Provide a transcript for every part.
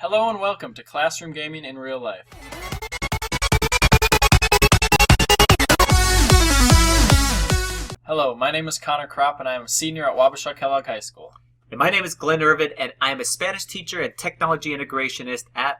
Hello and welcome to Classroom Gaming in Real Life. Hello, my name is Connor Kropp and I am a senior at Wabasha Kellogg High School. And my name is Glenn Irvin, and I am a Spanish teacher and technology integrationist at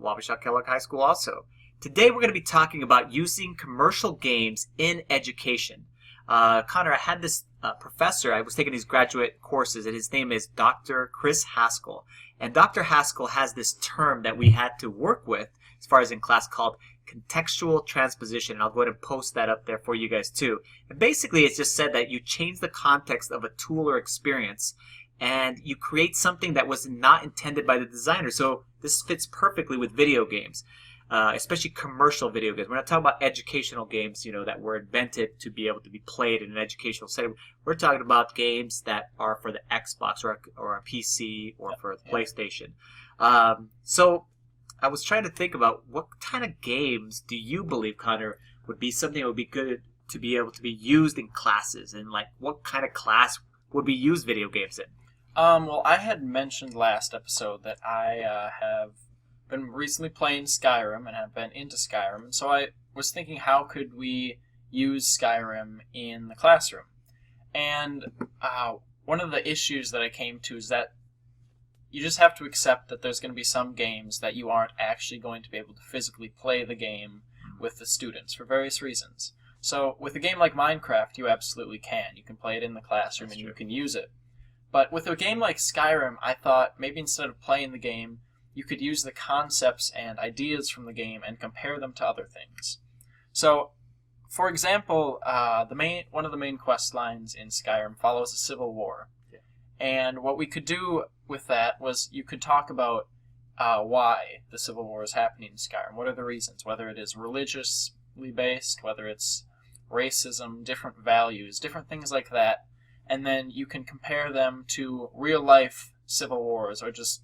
Wabasha Kellogg High School also. Today we're going to be talking about using commercial games in education. Connor, I had this professor, I was taking these graduate courses, and his name is Dr. Chris Haskell. And Dr. Haskell has this term that we had to work with as far as in class called contextual transposition. And I'll go ahead and post that up there for you guys too. And basically it's just said that you change the context of a tool or experience and you create something that was not intended by the designer. So this fits perfectly with video games, especially commercial video games. We're not talking about educational games, that were invented to be able to be played in an educational setting. We're talking about games that are for the Xbox or a PC or for the PlayStation. So I was trying to think about what kind of games do you believe, Connor, would be something that would be good to be able to be used in classes, and like what kind of class would we use video games in? Well, I had mentioned last episode that I have been recently playing Skyrim and have been into Skyrim, and so I was thinking, how could we use Skyrim in the classroom? And one of the issues that I came to is that you just have to accept that there's going to be some games that you aren't actually going to be able to physically play the game with the students for various reasons. So with a game like Minecraft, you absolutely can. You can play it in the classroom and you can use it. But with a game like Skyrim, I thought maybe instead of playing the game, you could use the concepts and ideas from the game and compare them to other things. So, for example, one of the main quest lines in Skyrim follows a civil war. Yeah. And what we could do with that was you could talk about why the civil war is happening in Skyrim. What are the reasons? Whether it is religiously based, whether it's racism, different values, different things like that. And then you can compare them to real-life civil wars or just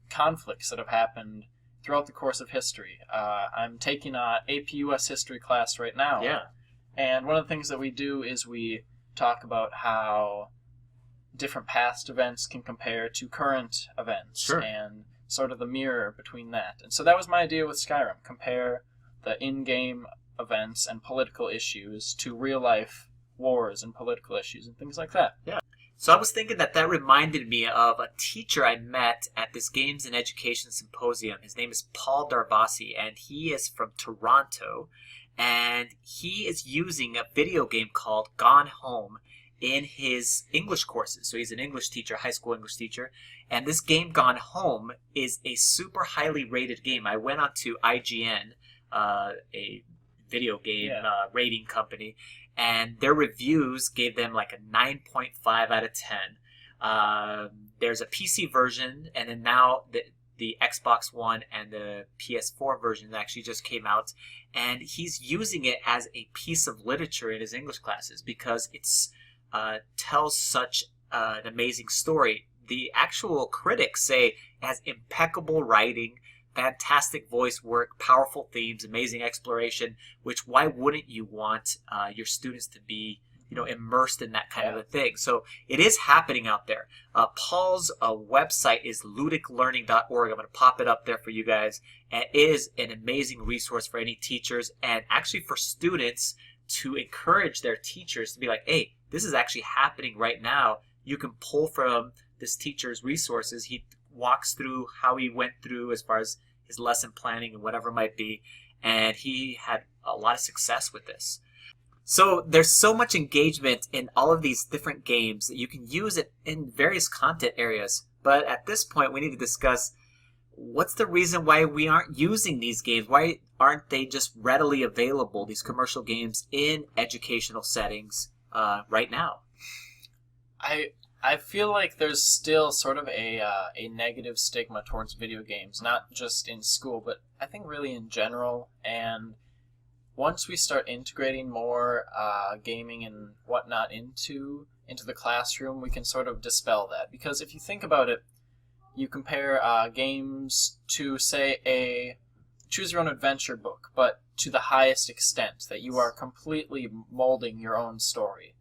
conflicts that have happened throughout the course of history. I'm taking an AP US history class right now. Yeah. And one of the things that we do is we talk about how different past events can compare to current events. Sure. And sort of the mirror between that. And so that was my idea with Skyrim. Compare the in-game events and political issues to real-life wars and political issues and things like that. Yeah. So I was thinking that reminded me of a teacher I met at this Games and Education Symposium. His name is Paul Darvasi, and he is from Toronto, and he is using a video game called Gone Home in his English courses. So he's an English teacher, high school English teacher, and this game Gone Home is a super highly rated game. I went on to IGN, a video game rating company, and their reviews gave them like a 9.5 out of 10. There's a PC version, and then now the Xbox One and the PS4 version actually just came out, and he's using it as a piece of literature in his English classes because it's tells such an amazing story. The actual critics say it has impeccable writing, fantastic voice work, powerful themes, amazing exploration, which why wouldn't you want your students to be immersed in that kind of a thing? So it is happening out there. Paul's website is ludiclearning.org. I'm going to pop it up there for you guys. And it is an amazing resource for any teachers and actually for students to encourage their teachers to be like, hey, this is actually happening right now. You can pull from this teacher's resources. He walks through how he went through as far as his lesson planning and whatever it might be, and he had a lot of success with this. So there's so much engagement in all of these different games that you can use it in various content areas. But at this point, we need to discuss what's the reason why we aren't using these games? Why aren't they just readily available, these commercial games, in educational settings right now? I feel like there's still sort of a negative stigma towards video games, not just in school, but I think really in general. And once we start integrating more gaming and whatnot into the classroom, we can sort of dispel that. Because if you think about it, you compare games to, say, a choose-your-own-adventure book, but to the highest extent, that you are completely molding your own story.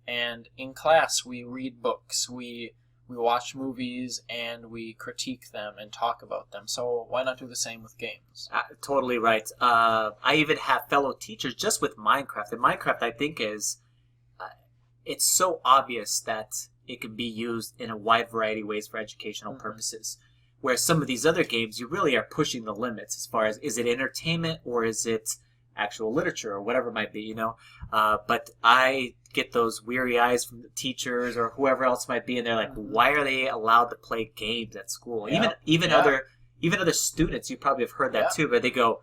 And in class, we read books, we we watch movies and we critique them and talk about them. So why not do the same with games? Totally right. I even have fellow teachers just with Minecraft. And Minecraft, I think, it's so obvious that it can be used in a wide variety of ways for educational purposes. Whereas some of these other games, you really are pushing the limits as far as, is it entertainment or is it actual literature or whatever it might be, But I get those weary eyes from the teachers or whoever else might be, and they're like, why are they allowed to play games at school? Yeah. Even other students, you probably have heard that too, but they go,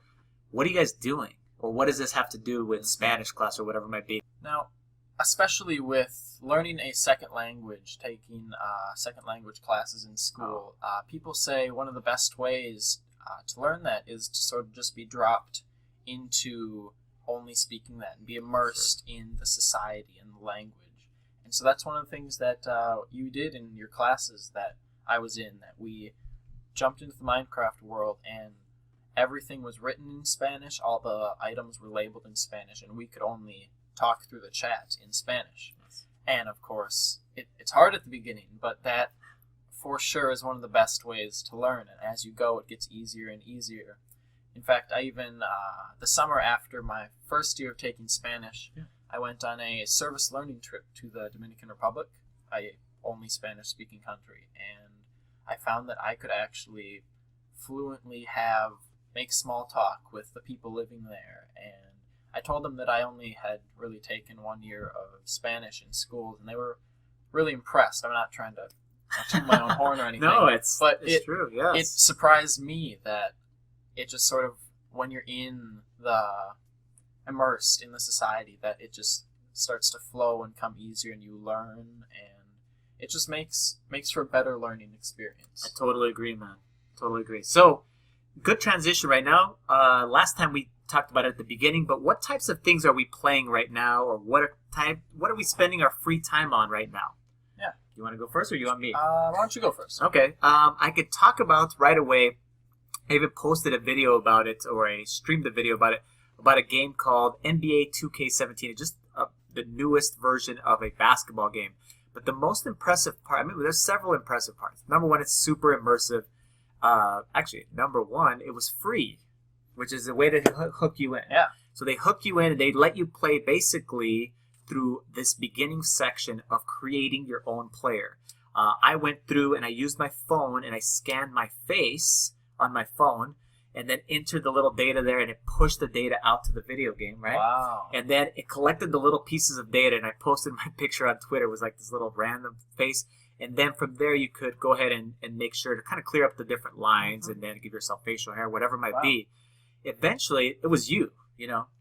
what are you guys doing? Or what does this have to do with Spanish class or whatever it might be? Now, especially with learning a second language, taking second language classes in school, people say one of the best ways to learn that is to sort of just be dropped into only speaking that and be immersed in the society and the language. And so that's one of the things that you did in your classes that I was in, that we jumped into the Minecraft world and everything was written in Spanish, all the items were labeled in Spanish, and we could only talk through the chat in Spanish. And of course, it's hard at the beginning, but that for sure is one of the best ways to learn. And as you go, it gets easier and easier. In fact, I even, the summer after my first year of taking Spanish, I went on a service learning trip to the Dominican Republic, a only Spanish-speaking country, and I found that I could actually fluently make small talk with the people living there, and I told them that I only had really taken 1 year of Spanish in schools, and they were really impressed. I'm not trying to toot my own horn or anything. No, it's true, yes. It surprised me that it just sort of, when you're immersed in the society, that it just starts to flow and come easier, and you learn, and it just makes for a better learning experience. I totally agree, man. Totally agree. So, good transition right now. Last time we talked about it at the beginning, but what types of things are we playing right now, or what are we spending our free time on right now? Yeah. You want to go first, or you want me? Why don't you go first? Okay. I could talk about right away. I even posted a video about it, or I streamed a video about it, about a game called NBA 2K17. It's just the newest version of a basketball game. But the most impressive part, there's several impressive parts. Number one, it's super immersive. Actually, number one, it was free, which is a way to hook you in. Yeah. So they hook you in, and they let you play basically through this beginning section of creating your own player. I went through and I used my phone and I scanned my face on my phone and then entered the little data there, and it pushed the data out to the video game, right? Wow. And then it collected the little pieces of data, and I posted my picture on Twitter. It was like this little random face. And then from there, you could go ahead and make sure to kind of clear up the different lines and then give yourself facial hair, whatever it might be. Eventually, it was you,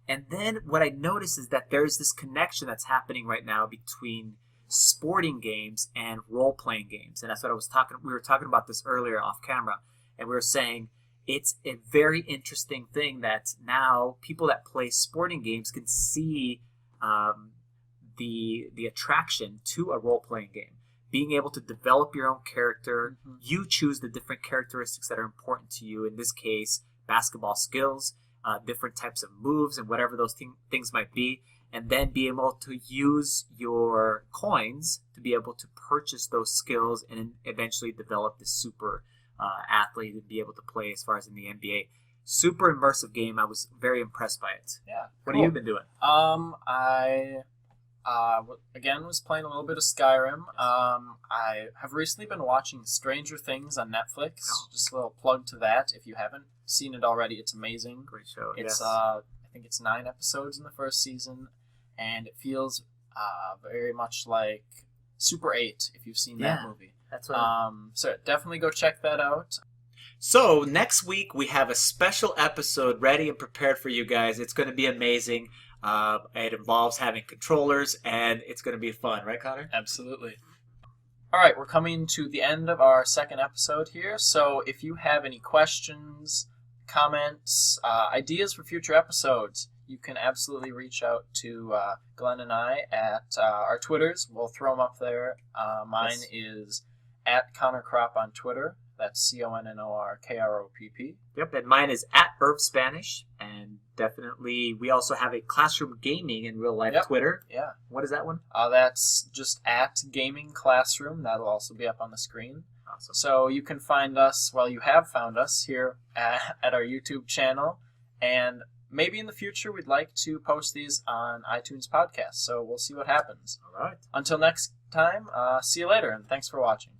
And then what I noticed is that there's this connection that's happening right now between sporting games and role-playing games. And that's what we were talking about this earlier off camera. And we were saying it's a very interesting thing that now people that play sporting games can see the attraction to a role-playing game. Being able to develop your own character, you choose the different characteristics that are important to you. In this case, basketball skills, different types of moves, and whatever those things might be. And then be able to use your coins to be able to purchase those skills and eventually develop this super athlete and be able to play as far as in the NBA. Super immersive game. I was very impressed by it. Yeah. What have you been doing? I again was playing a little bit of Skyrim. I have recently been watching Stranger Things on Netflix. Just a little plug to that. If you haven't seen it already, it's amazing. Great show. It's yes. I think it's 9 episodes in the first season, and it feels very much like Super 8 if you've seen that movie. That's what. So definitely go check that out. So next week we have a special episode ready and prepared for you guys. It's going to be amazing. It involves having controllers, and it's going to be fun, right, Connor? Absolutely. All right, we're coming to the end of our second episode here. So if you have any questions, comments, ideas for future episodes, you can absolutely reach out to Glenn and I at our Twitters. We'll throw them up there. Mine is at Connor Crop on Twitter. That's CONNORKROPP. Yep, and mine is at Irv Spanish, and definitely we also have a Classroom Gaming in real life Yep. Twitter. Yeah. What is that one? That's just at Gaming Classroom. That'll also be up on the screen. Awesome. So you can find us, well, you have found us here at our YouTube channel, and maybe in the future we'd like to post these on iTunes Podcasts, so we'll see what happens. All right. Until next time, see you later, and thanks for watching.